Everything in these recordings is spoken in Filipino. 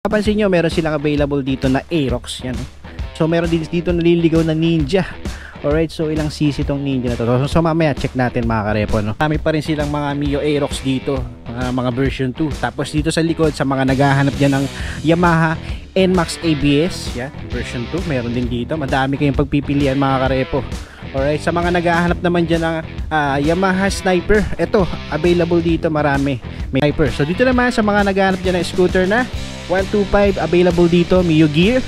Papansin nyo, meron silang available dito na Aerox. Yan. So meron din dito naliligaw na Ninja. Alright, so ilang cc tong Ninja na to. So mamaya check natin mga karepo, no? Kami pa rin silang mga Mio Aerox dito, mga version 2. Tapos dito sa likod, sa mga naghahanap dyan ng Yamaha NMAX ABS, yan, version 2, meron din dito. Madami kayong pagpipilian mga karepo. Alright, sa mga naghahanap naman dyan ng Yamaha Sniper, ito, available dito, marami. May Sniper. So dito naman sa mga naghahanap dyan ng scooter na 125, available dito, Mio Gear.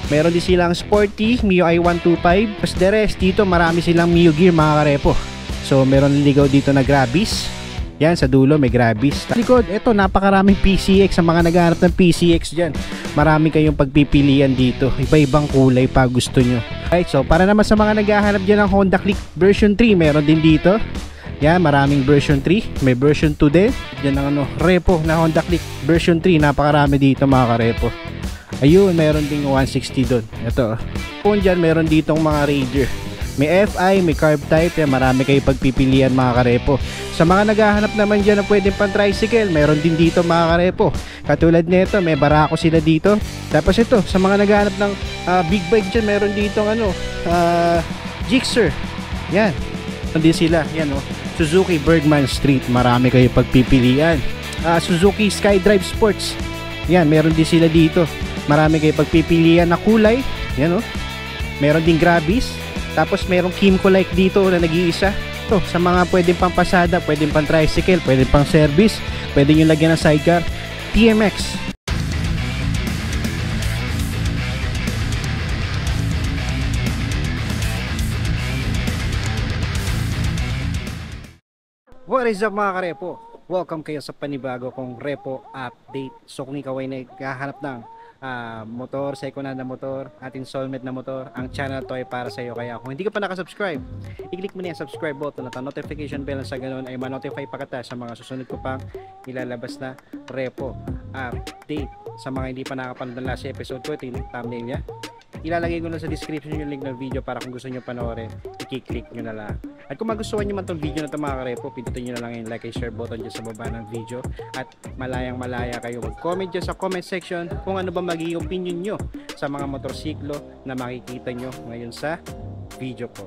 Meron din silang Sporty, Mio i125. Plus the rest, dito marami silang Mio Gear mga karepo. So meron ligaw dito na Grabis. Yan, sa dulo may Grabis. Sa likod, eto, napakaraming PCX. Sa mga naghahanap ng PCX dyan, marami kayong pagpipilian dito. Iba-ibang kulay pa gusto nyo. Right, so para naman sa mga naghahanap dyan ng Honda Click version 3, meron din dito. Yan, maraming version 3. May version 2 din. Yan ang repo na Honda Click version 3. Napakarami dito mga karepo. Ayun, meron ding 160 doon. Ito. Kung dyan, meron ditong mga Raider. May FI, may carb type. Yan, marami kayo pagpipilian mga karepo. Sa mga naghahanap naman dyan na pwedeng pang tricycle, meron din dito mga karepo. Katulad nito, may Barako sila dito. Tapos ito, sa mga naghahanap ng big bike dyan, meron ditong Gixxer. Yan. Nandun sila. Yan, oh. Suzuki Bergman Street. Marami kayo pagpipilian. Suzuki SkyDrive Sports. Yan, meron din sila dito. Marami kayo pagpipilian na kulay. Yan, oh. Meron din Grabis. Tapos merong Kimco like dito na nag-iisa. Ito, sa mga pwedeng pang pasada, pwedeng pang tricycle, pwedeng pang service, pwedeng yung lagyan ng sidecar, TMX. What is up mga karepo? Welcome kayo sa panibago kong repo update. So kung ikaw ay naghahanap ng motor, second hand na motor, at installment na motor, ang channel to ay para sa iyo. Kaya kung hindi ka pa nakasubscribe, i-click mo na yung subscribe button at ang notification bell, sa ganun ay ma-notify pa kita sa mga susunod ko pang ilalabas na repo update. Sa mga hindi pa nakapanood ng last episode ko, ito yung thumbnail niya. Ilalagay ko na sa description yung link ng video para kung gusto nyo panoorin, i-click nyo na lang. At kung magustuhan nyo man itong video na ito mga karepo, pindutin nyo na lang yung like and share button dyan sa baba ng video. At malayang malaya kayo mag-comment dyan sa comment section kung ano ba magiging opinion nyo sa mga motorsiklo na makikita nyo ngayon sa video ko.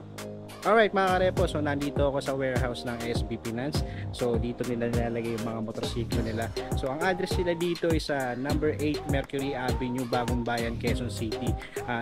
Alright mga karepo, so nandito ako sa warehouse ng SB Finance. So dito nila nilalagay yung mga motorsiklo nila. So ang address nila dito is sa number 8 Mercury Avenue, Bagong Bayan, Quezon City.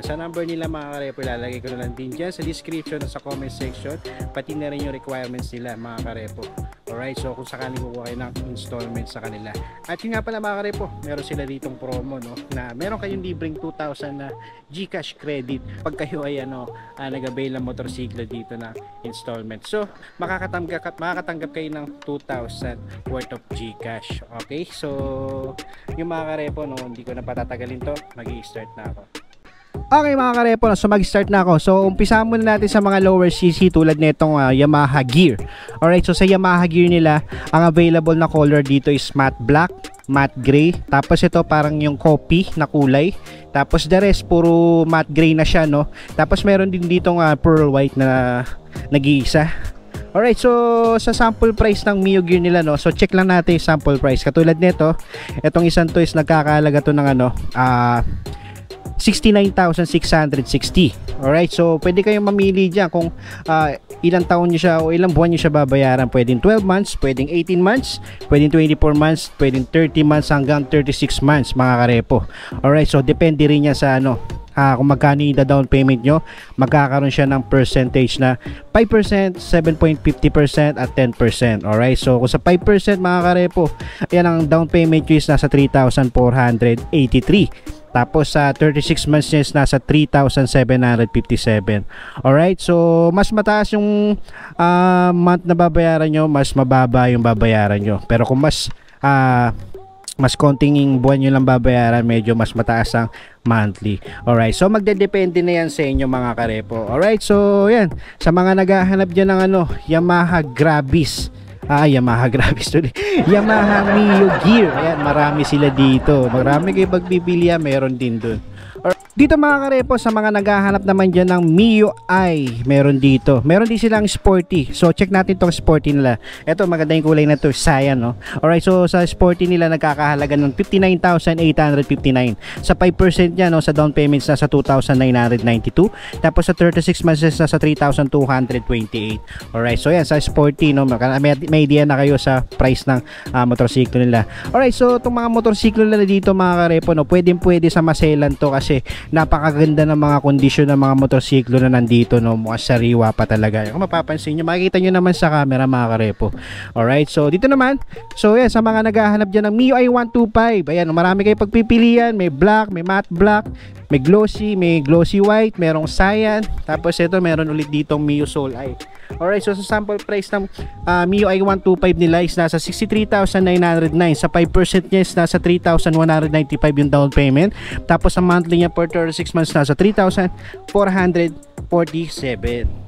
Sa number nila mga karepo, ilalagay ko na lang din dyan sa description at sa comment section, pati na rin yung requirements nila mga karepo. Alright, so kung sakaling kukuha kayo ng installment sa kanila. At yun nga pala mga karepo, meron sila ditong promo, no, na meron kayong libreng 2,000 na Gcash credit pag kayo ay nag-avail ng motorsiklo dito na installment. So makakatanggap kayo ng 2,000 worth of Gcash. Okay, so yung mga karepo, no, hindi ko na patatagalin to, mag-i-start na ako. Okay mga karepo, so mag-start na ako. So umpisa muna natin sa mga lower CC tulad nitong Yamaha Gear. Alright, so sa Yamaha Gear nila, ang available na color dito is matte black, matte gray, tapos ito parang yung coffee na kulay, tapos the rest puro matte gray na siya, no. Tapos meron din ditong pearl white na nag-iisa. Alright, so sa sample price ng Mio Gear nila, no, so check lang natin yung sample price. Katulad nito, itong isang to is nagkakahalaga to ng 69,660. Alright, so pwede kayong mamili dyan kung ilang taon nyo siya o ilang buwan nyo siya babayaran. Pwedeng 12 months, pwedeng 18 months, pwedeng 24 months, pwedeng 30 months hanggang 36 months mga karepo. Alright, so depende rin yan sa kung magkano yung down payment nyo. Magkakaroon siya ng percentage na 5%, 7.50% at 10%. Alright, so kung sa 5% mga karepo, yan ang down payment nyo is nasa 3,483. Tapos sa 36 months niya is nasa 3,757. Alright, so mas mataas yung month na babayaran nyo, mas mababa yung babayaran nyo. Pero kung mas konting buwan nyo lang babayaran, medyo mas mataas ang monthly. Alright, so magdedepende na yan sa inyo mga karepo. Alright, so yan, sa mga naghahanap dyan ng Yamaha Grabis, Yamaha Grabis tuloy. Yamaha Mio Gear. Ayan, marami sila dito. Marami kayo pagpipilian, meron din dun. Alright. Dito mga karepo, sa mga naghahanap naman dyan ng MIUI, meron dito. Meron din silang sporty. So check natin tong sporty nila. Ito maganda yung kulay na to, cyan, no? Alright, so sa sporty nila nagkakahalaga ng 59,859. Sa 5% niya, no, sa down payments na sa 2,992. Tapos sa 36 months na sa 3,228. Alright, so yan sa sporty, no, may idea na kayo sa price ng motorsiklo nila. Alright, so itong mga motorsiklo nila dito mga karepo, no, pwede sa maselan to kasi napakaganda ng mga kondisyon ng mga motorsiklo na nandito, no, mukhang sariwa pa talaga. Kung mapapansin nyo, makikita nyo naman sa camera mga karepo. Alright, so dito naman, so yan, sa mga naghahanap dyan ng MIUI 125, ayan, marami kayo pagpipilian, may black, may matte black, may glossy white, merong cyan, tapos ito meron ulit ditong Mio Soul Eye. Alright, so sa sample price ng MIUI 125 nila is nasa 63,909. Sa 5% niya is nasa 3,195 yung down payment. Tapos sa monthly niya for 36 months nasa 3,447.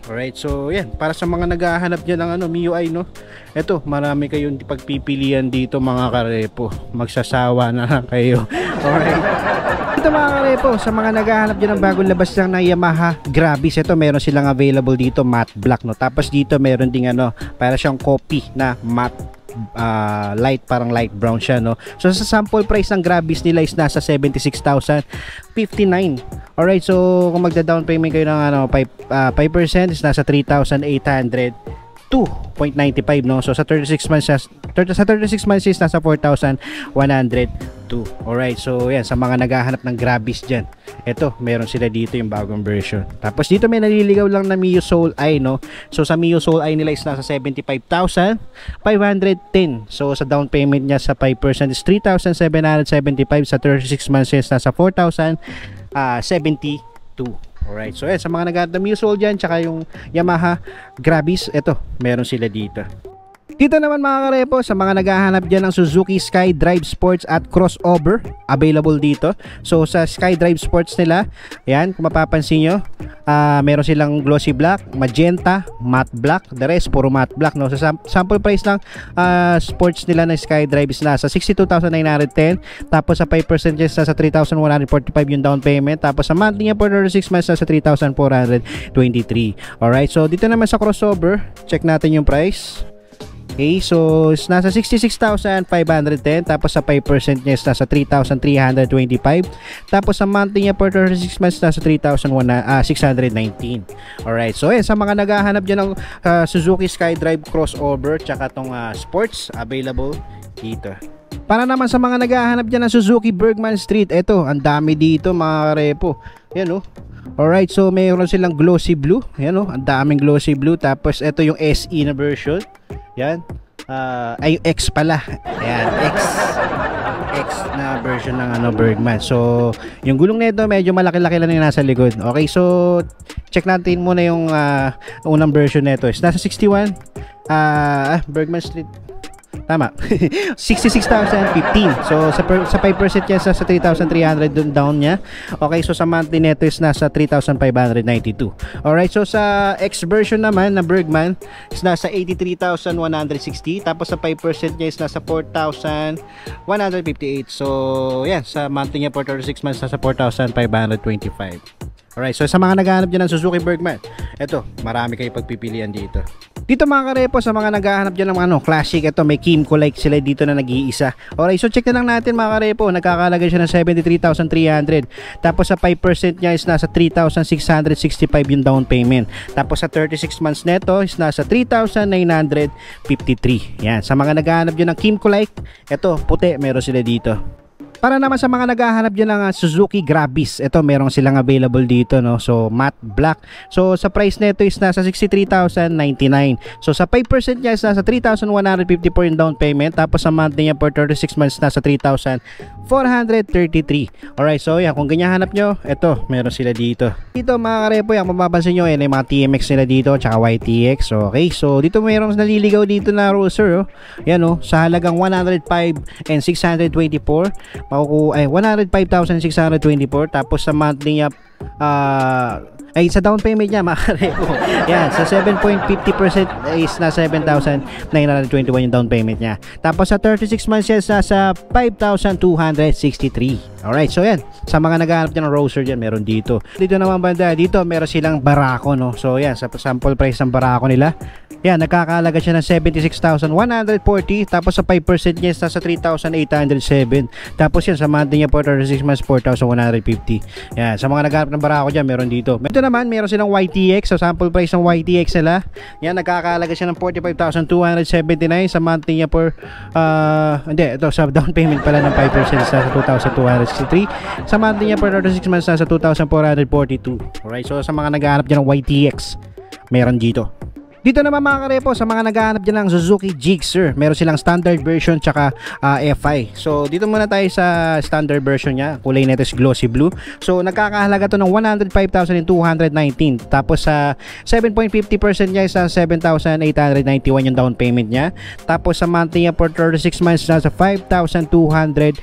Alright, so yan, para sa mga naghahanap dyan ng MIUI, no, eto, marami kayong pagpipilian dito mga karepo. Magsasawa na lang kayo. Alright, ito mga karepo, sa mga naghahanap dyan ng bagong labas lang na Yamaha Grabis, ito meron silang available dito matte black, no. Tapos dito meron ding para siyang copy na matte light, parang light brown siya, no. So sa sample price ng Grabis nila is nasa 76,059. Alright, so kung magda-down payment kayo ng 5% is nasa 3,802.95, no. So sa 36 months is nasa 4,102. Alright, so yan, sa mga naghahanap ng Grabis dyan, eto, meron sila dito yung bagong version. Tapos dito may naliligaw lang na Mio Soul Eye, no. So sa Mio Soul Eye nila is nasa 75,510. So sa down payment niya sa 5% is 3,775. Sa 36 months is nasa 4,072. Alright, so sa mga naghahanap ng Mio Soul dyan, tsaka yung Yamaha Grabis, eto, meron sila dito. Dito naman mga karepo, sa mga naghahanap dyan ng Suzuki SkyDrive Sports at Crossover, available dito. So sa SkyDrive Sports nila, yan, kung mapapansin nyo, meron silang glossy black, magenta, matte black, the rest puro matte black, no. Sa sample price ng sports nila na SkyDrive is nasa 62,910. Tapos sa 5% is nasa 3,145 yung down payment. Tapos sa monthly niya for 36 months nasa 3,423. Alright, so dito naman sa Crossover, check natin yung price. Okay, so nasa 66,510. Tapos sa 5% niya is nasa 3,325. Tapos sa monthly niya for 36 months nasa 3,619. Alright, so sa mga naghahanap dyan ng Suzuki SkyDrive Crossover tsaka tong sports, available dito. Para naman sa mga naghahanap dyan ng Suzuki Bergman Street, eto, ang dami dito mga karepo. Yan, oh. Alright, so mayroon silang glossy blue. Yan, oh, ang daming glossy blue. Tapos ito yung SE na version. Yan. Ay, X pala. Ayan, X na version ng Bergman. So, yung gulong nito medyo malaki-laki lang yung nasa likod. Okay, so check natin muna yung unang version nito. Is nasa 61 Bergman Street. Tama. 66,015. So sa 5% niya sa 3,300 down niya. Okay, so sa monthly neto is nasa 3,592. Alright, so sa X version naman na Bergman is nasa 83,160. Tapos sa 5% niya is nasa 4,158. So yan, sa monthly niya for 36 months nasa 4,525. Alright, so sa mga naghahanap dyan ng Suzuki Bergman, eto, marami kayo pagpipilian dito. Dito mga karepo, sa mga naghahanap dyan ng classic, eto, may Kimco like sila dito na nag-iisa. Alright, so check na lang natin mga karepo, nagkakalaga siya ng 73,300. Tapos sa 5% niya is nasa 3,665 yung down payment. Tapos sa 36 months neto is nasa 3,953. Yan, sa mga naghahanap dyan ng Kimco like, eto, puti, meron sila dito. Para naman sa mga naghahanap dyan ng Suzuki Grabis, ito meron silang available dito, no. So matte black. So sa price nito is nasa 63,099. So sa 5% niya is nasa 3,154 yung down payment. Tapos sa monthly niya for 36 months nasa 3,433. Alright, so yan, kung ganyan hanap nyo, ito meron sila dito. Dito mga karepo, yan, mapapansin nyo, yan yung mga TMX nila dito, tsaka YTX. Okay, so dito meron naliligaw dito na Roadster, oh. Yan, oh, sa halagang 105,624. 105,624. Tapos sa monthly niya ay sa down payment niya mga karepo. Yan, sa 7.50% is na 7,921 yung down payment niya. Tapos sa 36 months yan sa 5,263. Alright, so yan, sa mga naghahanap dyan ng Roadster dyan, meron dito. Dito naman banda, dito meron silang Barako, no? So yan, sa sample price ng Barako nila, yan, nagkakahalaga siya ng 76,140. Tapos sa 5% niya sa 3,807. Tapos yan, sa monthly niya for 36 months, 4,150. Yan, sa mga naghahanap ng Barako dyan, meron dito. Ito naman, meron silang YTX. So sample price ng YTX nila, yan, nagkakahalaga siya ng 45,279. Sa monthly niya for hindi, ito sa down payment pala ng 5% sa 2,263. Sa monthly niya for 36 months sa 2,442. Alright, so sa mga naghahanap dyan ng YTX, meron dito. Dito naman mga karepo, sa mga naghahanap dyan ng Suzuki Gixxer, meron silang standard version tsaka FI. So dito muna tayo sa standard version niya. Kulay nito is glossy blue. So nagkakahalaga to ng 105,219. Tapos sa 7.50% niya sa 7,891 yung down payment niya. Tapos sa monthly niya for 36 months nasa 5,282.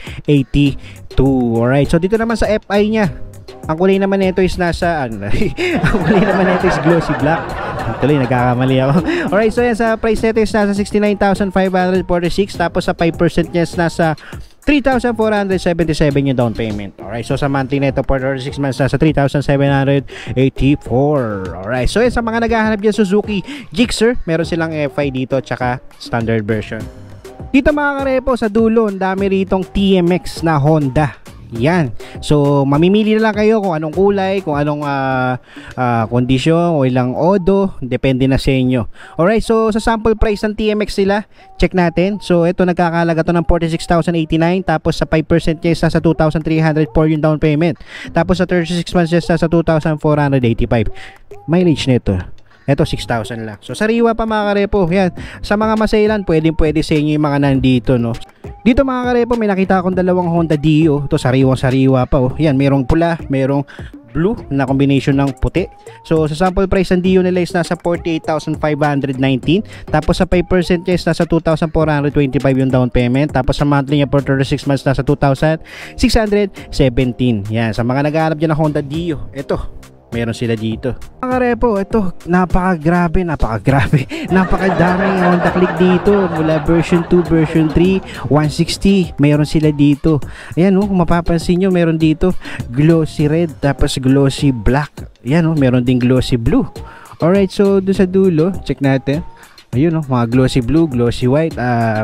Alright, so dito naman sa FI niya, ang kulay naman nito is nasa ang kulay naman nito is glossy black. Tuloy, nagkakamali ako. Alright, so yan, sa price nito is nasa 69,546. Tapos sa 5% niya is nasa 3,477 yung down payment. Alright, so sa monthly nito for 36 months nasa 3,784. Alright, so yan, sa mga naghahanap dyan Suzuki Gixxer, meron silang FI dito tsaka standard version. Dito mga karepo, sa dulo, ang dami ritong TMX na Honda. Yan. So mamimili na lang kayo kung anong kulay, kung anong kondisyon o ilang odo, depende na sa inyo. Alright, so sa sample price ng TMX sila, check natin. So ito nagkakahalaga to ng 46,089. Tapos sa 5% niya isa sa 2,304 yung down payment. Tapos sa 36 months isa sa 2,485. Mileage nito, ito 6,000 lang. So sariwa pa mga karepo. Yan, sa mga masailan, pwede sa inyo yung mga nandito, no. Dito mga karepo, may nakita akong dalawang Honda Dio. Ito sariwang-sariwa pa, oh. Yan, merong pula, merong blue na combination ng puti. So sa sample price ng Dio nila is nasa 48,519. Tapos sa 5% niya is nasa 2,425 yung down payment. Tapos sa monthly niya for 36 months nasa 2,617. Yan, sa mga naghahanap dyan ng Honda Dio, ito, meron sila dito. Mga karepo, ito, napakadaming Honda Click dito. Mula version 2, version 3, 160, meron sila dito. Ayan, kung mapapansin nyo, meron dito glossy red, tapos glossy black. Ayan, meron ding glossy blue. Alright, so doon sa dulo, check natin. Ayun, mga glossy blue, glossy white,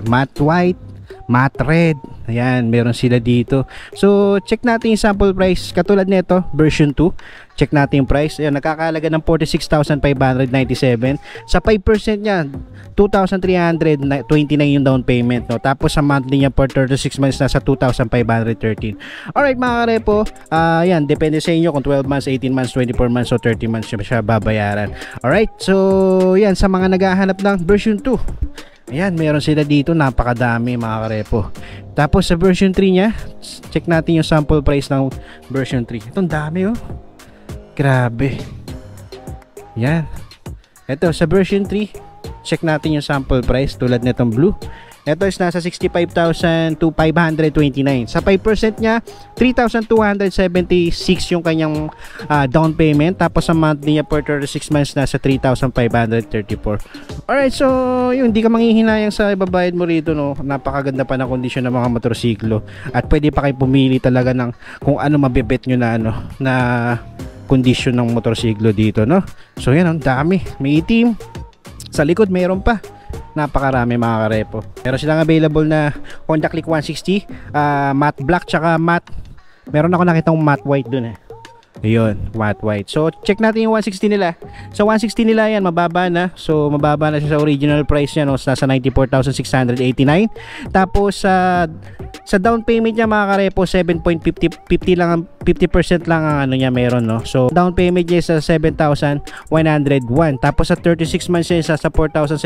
matte white, matte red. Ayan, meron sila dito. So check natin yung sample price. Katulad nito, version 2, check natin yung price. Ayan, nakakahalaga ng 46,597. Sa 5% niya, 2,329 yung down payment, no? Tapos sa monthly niya for 36 months nasa 2,513. Alright mga karepo, yan, depende sa inyo kung 12 months, 18 months, 24 months o 30 months siya babayaran. Alright, so yan, sa mga naghahanap ng version 2, ayan, meron sila dito, napakadami mga karepo. Tapos sa version 3 niya, check natin yung sample price ng version 3. Itong dami, oh. Grabe. Yan. Ito, sa version 3, check natin yung sample price tulad nitong blue. Ito is nasa 65,529. Sa 5% niya, 3,276 yung kanyang down payment. Tapos sa monthly niya for 36 months, nasa 3,534. Alright, so yun, hindi ka manghihinayang sa ibabayad mo rito, no? Napakaganda pa ng kondisyon ng mga motorsiklo. At pwede pa kayo pumili talaga ng kung ano mabibet nyo na, na kondisyon ng motorsiklo dito, no? So yan, ang dami. May itim. Sa likod, mayroon pa. Napakarami mga karepo. Meron silang available na Honda Click 160, matte black tsaka matte. Meron ako nakitang matte white dun, eh. Ayun, matte white. So check natin yung 160 nila. Sa 160 nila yan, mababa na. So mababa na siya sa original price niya, no? Nasa 94,689. Tapos sa down payment niya mga karepo, 7.50 lang, 50% lang ang ano niya meron, no? So down payment niya sa 7,101. Tapos sa 36 months niya sa 4,710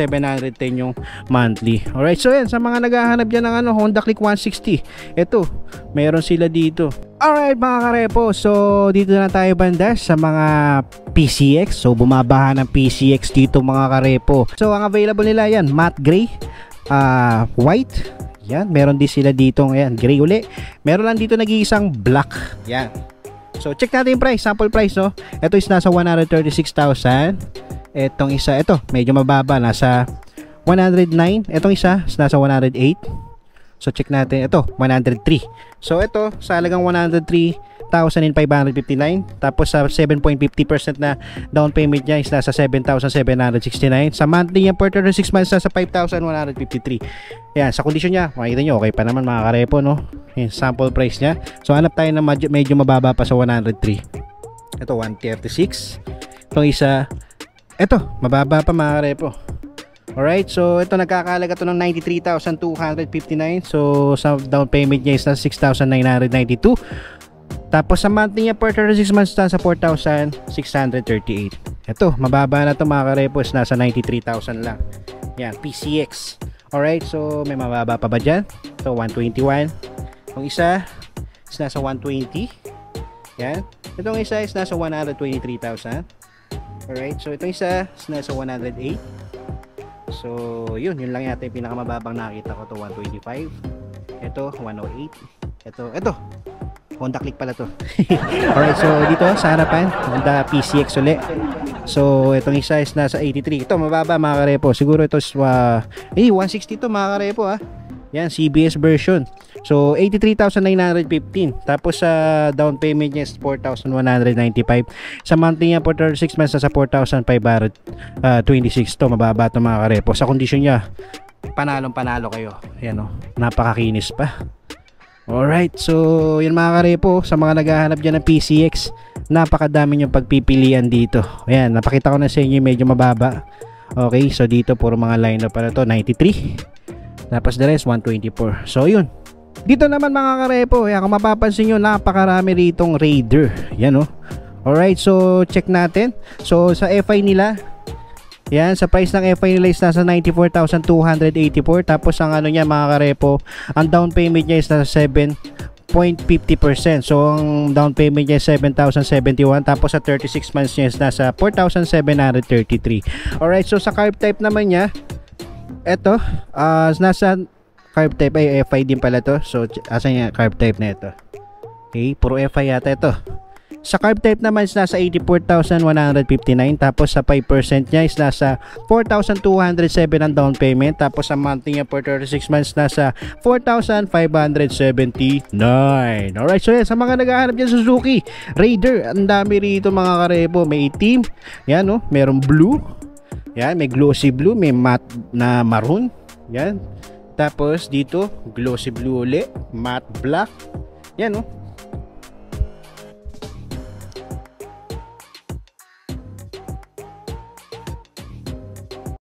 yung monthly. Alright, so yan, sa mga naghahanap dyan ng ano, Honda Click 160, ito, meron sila dito. Alright mga karepo, so dito na tayo banda sa mga PCX. So bumabaha ng PCX dito mga karepo. So ang available nila yan, matte gray, white. Yan, meron din sila dito, ayan, gray uli. Meron lang dito nag-iisang black. Yan. So check natin yung price, sample price, no. Ito is nasa 136,000. Etong isa, ito medyo mababa, nasa 109. Etong isa is nasa 108. So check natin, ito 103. So ito sa halagang 103,559, tapos sa 7.50% na down payment niya is nasa 7,769. Sa monthly niya per 36 months nasa 5,153. Yan, sa condition niya makikita nyo okay pa naman mga karepo, no. Yan, sample price niya. So hanap tayo na medyo mababa pa sa 103. Ito 136. Itong isa, ito mababa pa mga karepo. Alright, so ito nagkakalaga to ng 93,259. So sa down payment niya is na 6,992. Tapos sa monthly niya per 36 months na sa 4,638. Ito, mababa na to mga karepos, nasa 93,000 lang. Yan, PCX. Alright, so may mababa pa ba dyan? So 121. Itong isa is nasa 120. Yan. Itong isa is nasa 123,000. Alright, so itong isa is nasa 108. So yun lang yata yung pinakamababang nakita ko, to 125. Ito 108. Ito Honda Click pala to. Alright, so dito sa harapan Honda PCX ulit. So itong isa is nasa 83. Ito mababa mga karepo, siguro ito is 160 to mga karepo, ha. Yan, CBS version. So 83,915. Tapos sa down payment niya is 4,195. Sa monthly niya for 36 months sa 4,526. To mababa to mga karepo. Sa condition niya panalo kayo. Yan, oh, napakakinis pa. Alright, so yun mga karepo, sa mga naghahanap dyan ng PCX, napakadami yung pagpipilian dito. Ayan, napakita ko na sa inyo medyo mababa. Okay, so dito puro mga lineup para to, 93. Tapos the rest 124. So yun. Dito naman mga karepo, ayan, kung mapapansin nyo, napakarami ritong Raider. Yan, oh. Alright, so check natin. So sa FI nila, yan, sa price ng FI nila is nasa 94,284. Tapos ang ano niya mga karepo, ang down payment niya is nasa 7.50%. So ang down payment niya is 7,071. Tapos sa 36 months niya is nasa 4,733. Alright, so sa carb type naman niya, eto, nasa carb type ay FI din pala to. So asan yung carb type na ito? Okay, puro FI yata ito. Sa carb type naman is nasa 84,159. Tapos sa 5% niya is nasa 4,207 ang down payment. Tapos sa monthly niya for 36 months nasa 4,579. Alright, so yan, sa mga naghahanap dyan Suzuki Raider, ang dami rito mga karebo. May itim, yan, oh, merong blue, yan, may glossy blue, may matte na maroon, yan. Tapos dito glossy blue ulit, matte black, yan, oh.